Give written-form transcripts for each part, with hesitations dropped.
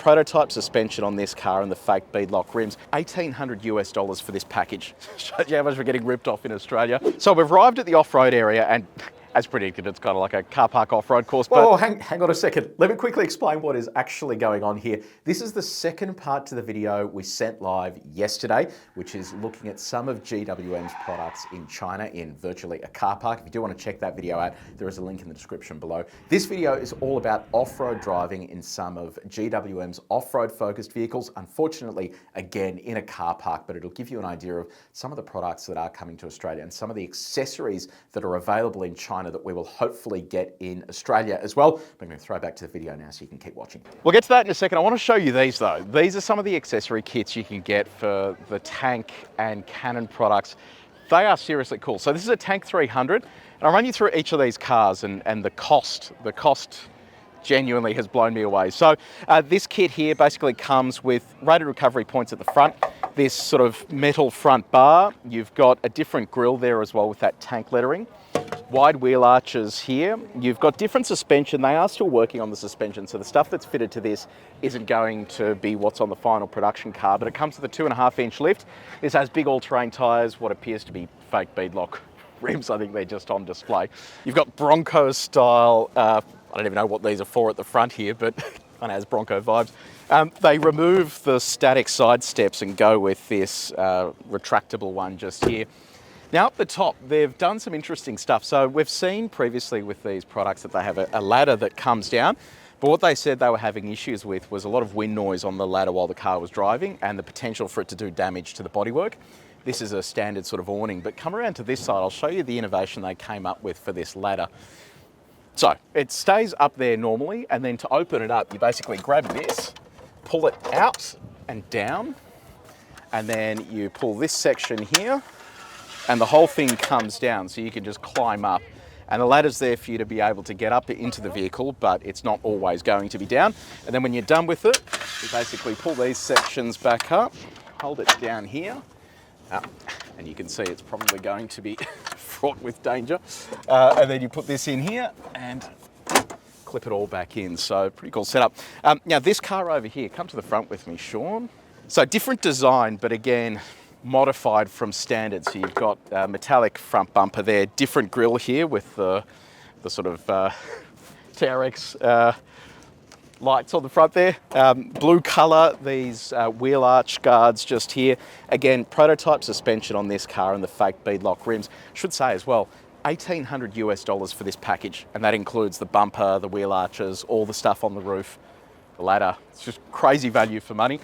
prototype suspension on this car and the fake beadlock rims. $1,800 for this package. Shows you how much we're getting ripped off in Australia. So we've arrived at the off-road area, and as predicted, it's kind of like a car park off-road course. But hang on a second. Let me quickly explain what is actually going on here. This is the second part to the video we sent live yesterday, which is looking at some of GWM's products in China in virtually a car park. If you do want to check that video out, there is a link in the description below. This video is all about off-road driving in some of GWM's off-road focused vehicles. Unfortunately, again, in a car park, but it'll give you an idea of some of the products that are coming to Australia and some of the accessories that are available in China that we will hopefully get in Australia as well. I'm going to throw back to the video now so you can keep watching. We'll get to that in a second. I want to show you these though. These are some of the accessory kits you can get for the Tank and Canon products. They are seriously cool. So this is a Tank 300, and I'll run you through each of these cars and the cost. The cost genuinely has blown me away. So this kit here basically comes with rated recovery points at the front, this sort of metal front bar. You've got a different grille there as well with that Tank lettering. Wide wheel arches here. You've got different suspension. They are still working on the suspension, so the stuff that's fitted to this isn't going to be what's on the final production car, but it comes with a 2.5-inch lift. This has big all-terrain tyres, what appears to be fake beadlock rims. I think they're just on display. You've got Bronco style, I don't even know what these are for at the front here, but kind of has Bronco vibes. They remove the static side steps and go with this retractable one just here. Now up the top, they've done some interesting stuff. So we've seen previously with these products that they have a ladder that comes down, but what they said they were having issues with was a lot of wind noise on the ladder while the car was driving and the potential for it to do damage to the bodywork. This is a standard sort of awning, but come around to this side, I'll show you the innovation they came up with for this ladder. So it stays up there normally, and then to open it up, you basically grab this, pull it out and down, and then you pull this section here, and the whole thing comes down, so you can just climb up. And the ladder's there for you to be able to get up into the vehicle, but it's not always going to be down. And then when you're done with it, you basically pull these sections back up, hold it down here, and you can see it's probably going to be fraught with danger. And then you put this in here and clip it all back in. So pretty cool setup. Now this car over here, come to the front with me, Sean. So different design, but again, modified from standard. So you've got metallic front bumper there, different grille here with the sort of TRX lights on the front there. Blue color, these wheel arch guards just here. Again, prototype suspension on this car and the fake beadlock rims. Should say as well, $1,800 for this package, and that includes the bumper, the wheel arches, all the stuff on the roof, the ladder. It's just crazy value for money.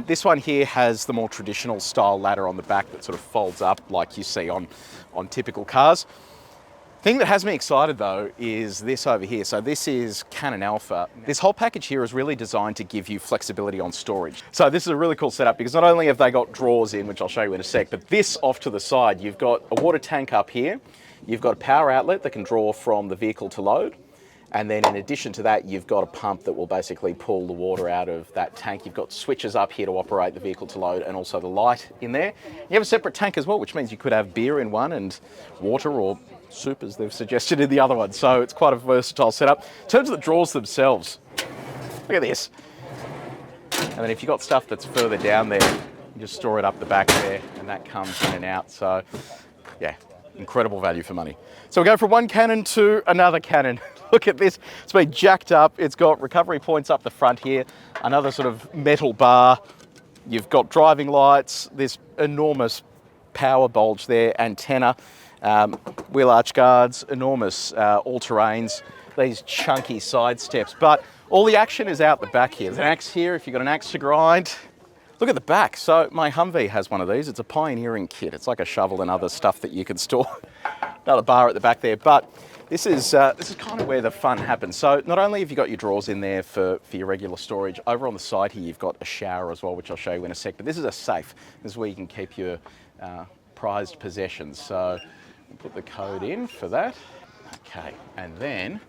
This one here has the more traditional style ladder on the back that sort of folds up like you see on typical cars. Thing that has me excited though is this over here. So this is Canon Alpha. This whole package here is really designed to give you flexibility on storage. So this is a really cool setup because not only have they got drawers in, which I'll show you in a sec, but this off to the side, you've got a water tank up here. You've got a power outlet that can draw from the vehicle to load. And then in addition to that, you've got a pump that will basically pull the water out of that tank. You've got switches up here to operate the vehicle to load and also the light in there. You have a separate tank as well, which means you could have beer in one and water or soup as they've suggested in the other one. So it's quite a versatile setup. In terms of the drawers themselves, look at this. And then if you've got stuff that's further down there, you just store it up the back there and that comes in and out. So yeah, incredible value for money. So we go from one Canon to another Canon. Look at this, it's been jacked up. It's got recovery points up the front here, another sort of metal bar. You've got driving lights, this enormous power bulge there, antenna, wheel arch guards, enormous all-terrains, these chunky side steps. But all the action is out the back here. There's an axe here if you've got an axe to grind. Look at the back. So my Humvee has one of these. It's a pioneering kit. It's like a shovel and other stuff that you can store. Another bar at the back there, but this is kind of where the fun happens. So not only have you got your drawers in there for your regular storage, over on the side here you've got a shower as well, which I'll show you in a sec, but this is a safe. This is where you can keep your prized possessions. So we'll put the code in for that. Okay, and then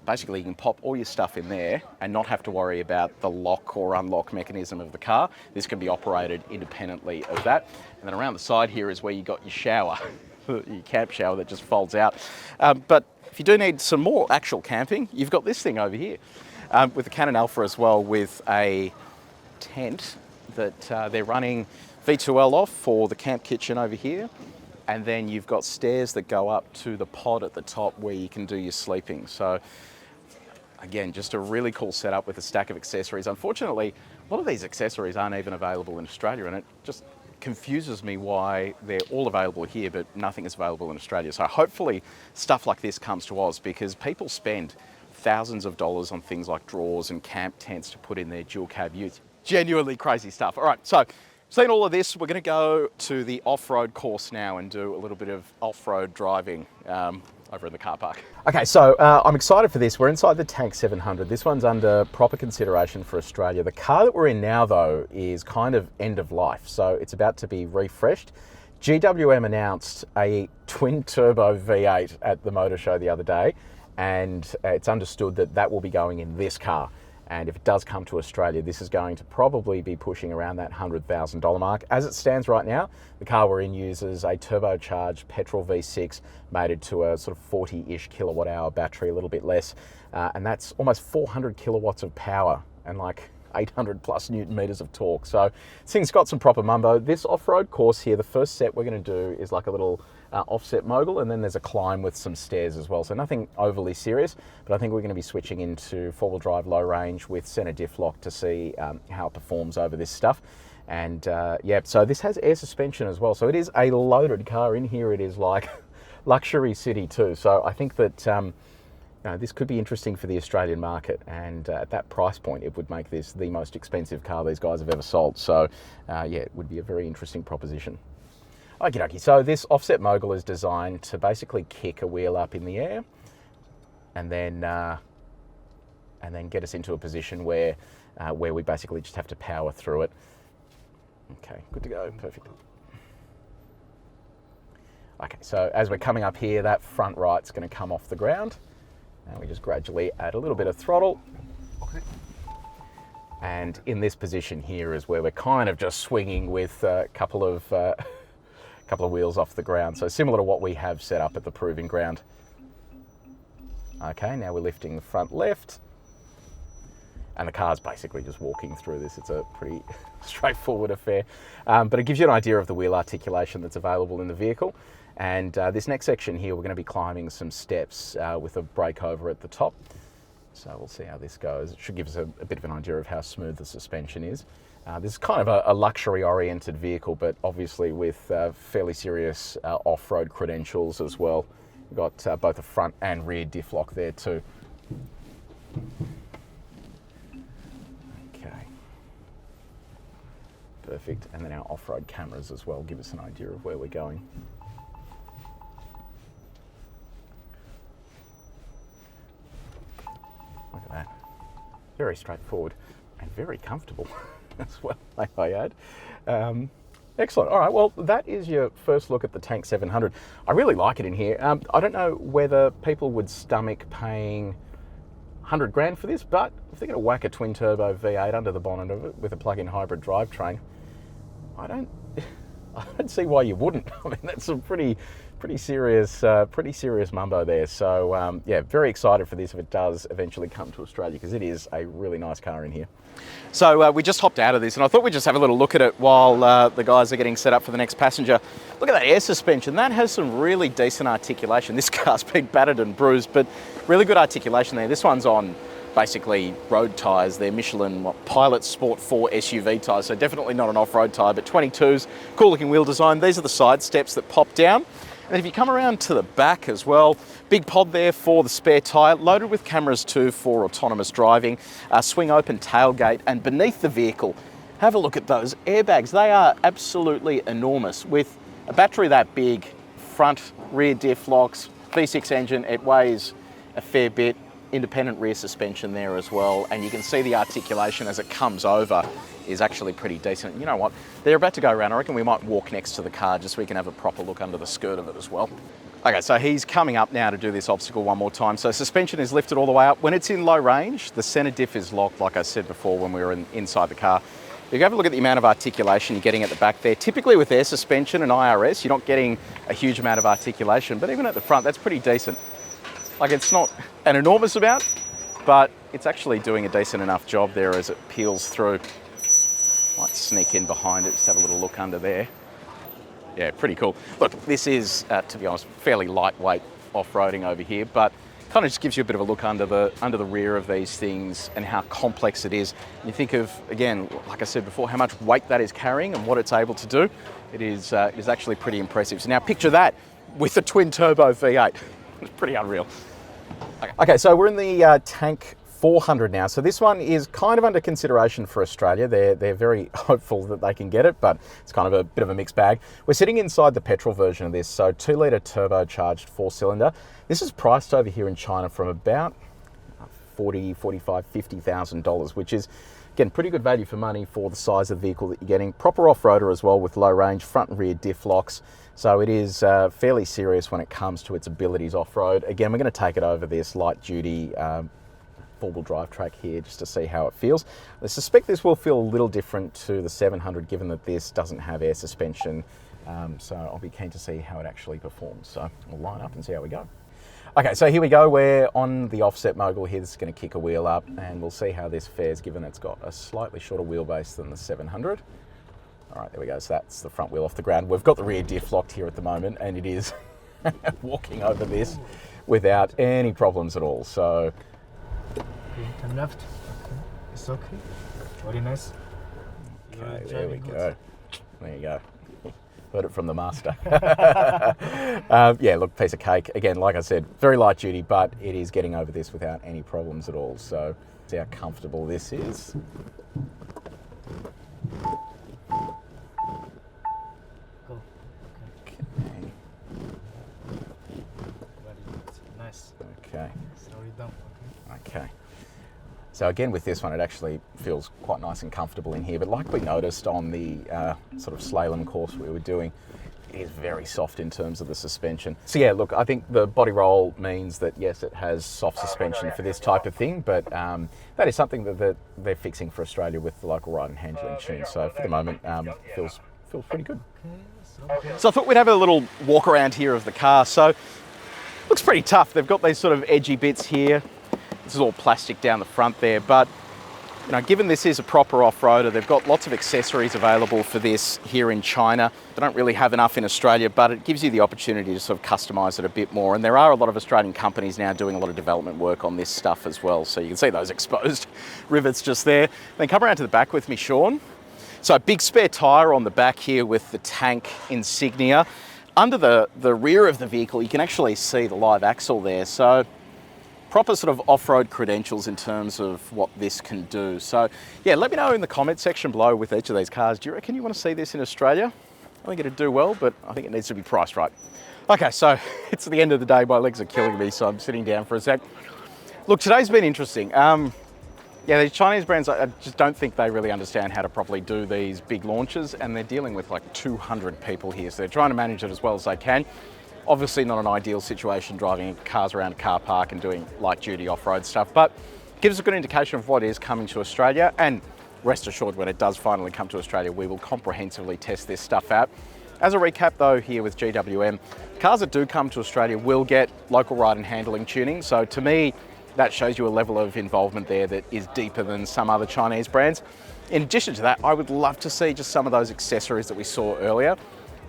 basically you can pop all your stuff in there and not have to worry about the lock or unlock mechanism of the car. This can be operated independently of that. And then around the side here is where you got your shower, your camp shower that just folds out. But if you do need some more actual camping, you've got this thing over here with the Canon Alpha as well, with a tent that they're running V2L off for the camp kitchen over here. And then you've got stairs that go up to the pod at the top where you can do your sleeping. So again, just a really cool setup with a stack of accessories. Unfortunately, a lot of these accessories aren't even available in Australia, and it just confuses me why they're all available here, but nothing is available in Australia. So hopefully stuff like this comes to Oz, because people spend thousands of dollars on things like drawers and camp tents to put in their dual cab utes. Genuinely crazy stuff. All right, so seen all of this, we're going to go to the off-road course now and do a little bit of off-road driving over in the car park. Okay, so I'm excited for this. We're inside the Tank 700. This one's under proper consideration for Australia. The car that we're in now, though, is kind of end of life, so it's about to be refreshed. GWM announced a twin-turbo V8 at the motor show the other day, and it's understood that that will be going in this car. And if it does come to Australia, this is going to probably be pushing around that $100,000 mark. As it stands right now, the car we're in uses a turbocharged petrol V6 mated to a sort of 40-ish kilowatt hour battery, a little bit less. And that's almost 400 kilowatts of power and like 800 plus Newton meters of torque. So this thing's got some proper mumbo. This off-road course here, the first set we're going to do is like a little offset mogul, and then there's a climb with some stairs as well. So nothing overly serious, but I think we're going to be switching into four-wheel drive low range with center diff lock to see how it performs over this stuff. And yeah, so this has air suspension as well. So it is a loaded car. In here it is like luxury city too. So I think that this could be interesting for the Australian market, and at that price point it would make this the most expensive car these guys have ever sold. So yeah, it would be a very interesting proposition. Okie dokie, so this offset mogul is designed to basically kick a wheel up in the air and then get us into a position where we basically just have to power through it. Okay, good to go, perfect. Okay, so as we're coming up here, that front right's going to come off the ground, and we just gradually add a little bit of throttle. And in this position here is where we're kind of just swinging with a couple of wheels off the ground, so similar to what we have set up at the proving ground. Okay, now we're lifting the front left, and the car's basically just walking through this. It's a pretty straightforward affair, but it gives you an idea of the wheel articulation that's available in the vehicle. And this next section here, we're going to be climbing some steps with a breakover at the top. So we'll see how this goes. It should give us a bit of an idea of how smooth the suspension is. This is kind of a luxury-oriented vehicle, but obviously with fairly serious off-road credentials as well. We've got both a front and rear diff lock there too. Okay. Perfect. And then our off-road cameras as well give us an idea of where we're going. Look at that. Very straightforward and very comfortable as well, may I add. Excellent. All right, well, that is your first look at the Tank 700. I really like it in here. I don't know whether people would stomach paying 100 grand for this, but if they're going to whack a twin turbo V8 under the bonnet of it with a plug-in hybrid drivetrain, I don't see why you wouldn't. I mean, that's some pretty serious mumbo there. So yeah, very excited for this if it does eventually come to Australia, because it is a really nice car in here. So we just hopped out of this, and I thought we'd just have a little look at it while the guys are getting set up for the next passenger. Look at that air suspension. That has some really decent articulation. This car's been battered and bruised, but really good articulation there. This one's on basically road tyres. They're Michelin Pilot Sport 4 SUV tyres, so definitely not an off-road tyre, but 22s, cool looking wheel design. These are the side steps that pop down. And if you come around to the back as well, big pod there for the spare tyre, loaded with cameras too for autonomous driving, swing open tailgate, and beneath the vehicle, have a look at those airbags. They are absolutely enormous. With a battery that big, front, rear diff locks, V6 engine, it weighs a fair bit, independent rear suspension there as well, and you can see the articulation as it comes over is actually pretty decent. You know what, they're about to go around. I reckon we might walk next to the car just so we can have a proper look under the skirt of it as well. Okay, so he's coming up now to do this obstacle one more time. So suspension is lifted all the way up. When it's in low range, the center diff is locked, like I said before when we were inside the car. If you have a look at the amount of articulation you're getting at the back there, typically with air suspension and IRS, you're not getting a huge amount of articulation, but even at the front, that's pretty decent. Like, it's not an enormous amount, but it's actually doing a decent enough job there as it peels through. Might sneak in behind it, just have a little look under there. Yeah, pretty cool. Look, this is, to be honest, fairly lightweight off-roading over here, but kind of just gives you a bit of a look under the rear of these things and how complex it is. And you think of, again, like I said before, how much weight that is carrying and what it's able to do. It is actually pretty impressive. So now picture that with the twin-turbo V8. It's pretty unreal. Okay, so we're in the Tank 400 now. So this one is kind of under consideration for Australia. They're very hopeful that they can get it, but it's kind of a bit of a mixed bag. We're sitting inside the petrol version of this, so 2-litre turbocharged 4-cylinder. This is priced over here in China from about $40,000, $45,000, $50,000, which is, again, pretty good value for money for the size of the vehicle that you're getting. Proper off-roader as well with low range, front and rear diff locks. So it is fairly serious when it comes to its abilities off-road. Again, we're going to take it over this light-duty four-wheel drive track here just to see how it feels. I suspect this will feel a little different to the 700 given that this doesn't have air suspension. So I'll be keen to see how it actually performs. So we'll line up and see how we go. Okay, so here we go. We're on the offset mogul here. This is going to kick a wheel up and we'll see how this fares given it's got a slightly shorter wheelbase than the 700. All right, there we go. So that's the front wheel off the ground. We've got the rear diff locked here at the moment and it is walking over this without any problems at all. So turn left. Okay. It's okay. Very nice. Okay, there we go. There you go. Heard it from the master. Yeah, look, piece of cake. Again, like I said, very light duty, but it is getting over this without any problems at all. So see how comfortable this is. Go. Okay. Okay. Very good. Nice. Okay. Slow it down. Okay. Okay. So again, with this one, it actually feels quite nice and comfortable in here. But like we noticed on the sort of slalom course we were doing, it is very soft in terms of the suspension. So yeah, look, I think the body roll means that yes, it has soft suspension for this type of thing, but that is something that they're fixing for Australia with the local ride and handling tune. So for the moment, feels pretty good. Okay. So I thought we'd have a little walk around here of the car. So looks pretty tough. They've got these sort of edgy bits here. This is all plastic down the front there, but you know, given this is a proper off-roader, they've got lots of accessories available for this here in China. They don't really have enough in Australia, but it gives you the opportunity to sort of customise it a bit more. And there are a lot of Australian companies now doing a lot of development work on this stuff as well. So you can see those exposed rivets just there. Then come around to the back with me, Sean. So a big spare tyre on the back here with the Tank insignia. Under the rear of the vehicle, you can actually see the live axle there. So proper sort of off-road credentials in terms of what this can do. So yeah, let me know in the comment section below with each of these cars. Do you reckon you want to see this in Australia? I think it'd do well, but I think it needs to be priced right. Okay, so it's the end of the day. My legs are killing me, so I'm sitting down for a sec. Look, today's been interesting. Yeah, these Chinese brands, I just don't think they really understand how to properly do these big launches, and they're dealing with like 200 people here, so they're trying to manage it as well as they can. Obviously not an ideal situation driving cars around a car park and doing light duty off-road stuff, but gives us a good indication of what is coming to Australia. And rest assured, when it does finally come to Australia, we will comprehensively test this stuff out. As a recap though, here with GWM, cars that do come to Australia will get local ride and handling tuning. So to me, that shows you a level of involvement there that is deeper than some other Chinese brands. In addition to that, I would love to see just some of those accessories that we saw earlier.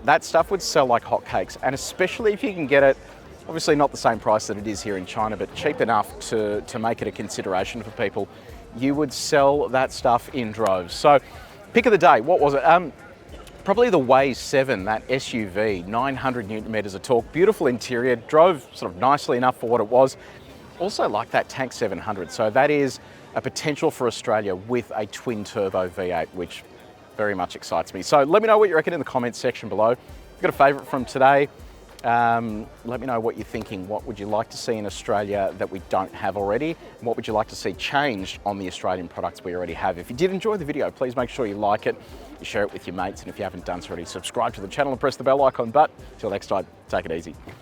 That stuff would sell like hotcakes, and especially if you can get it, obviously not the same price that it is here in China, but cheap enough to make it a consideration for people, you would sell that stuff in droves. So pick of the day, what was it? Probably the Way 7, that SUV, 900 Newton meters of torque, beautiful interior, drove sort of nicely enough for what it was. Also like that Tank 700, so that is a potential for Australia with a twin turbo V8, which very much excites me. So let me know what you reckon in the comments section below. If you've got a favourite from today, let me know what you're thinking. What would you like to see in Australia that we don't have already? And what would you like to see changed on the Australian products we already have? If you did enjoy the video, please make sure you like it, you share it with your mates, and if you haven't done so already, subscribe to the channel and press the bell icon. But until next time, take it easy.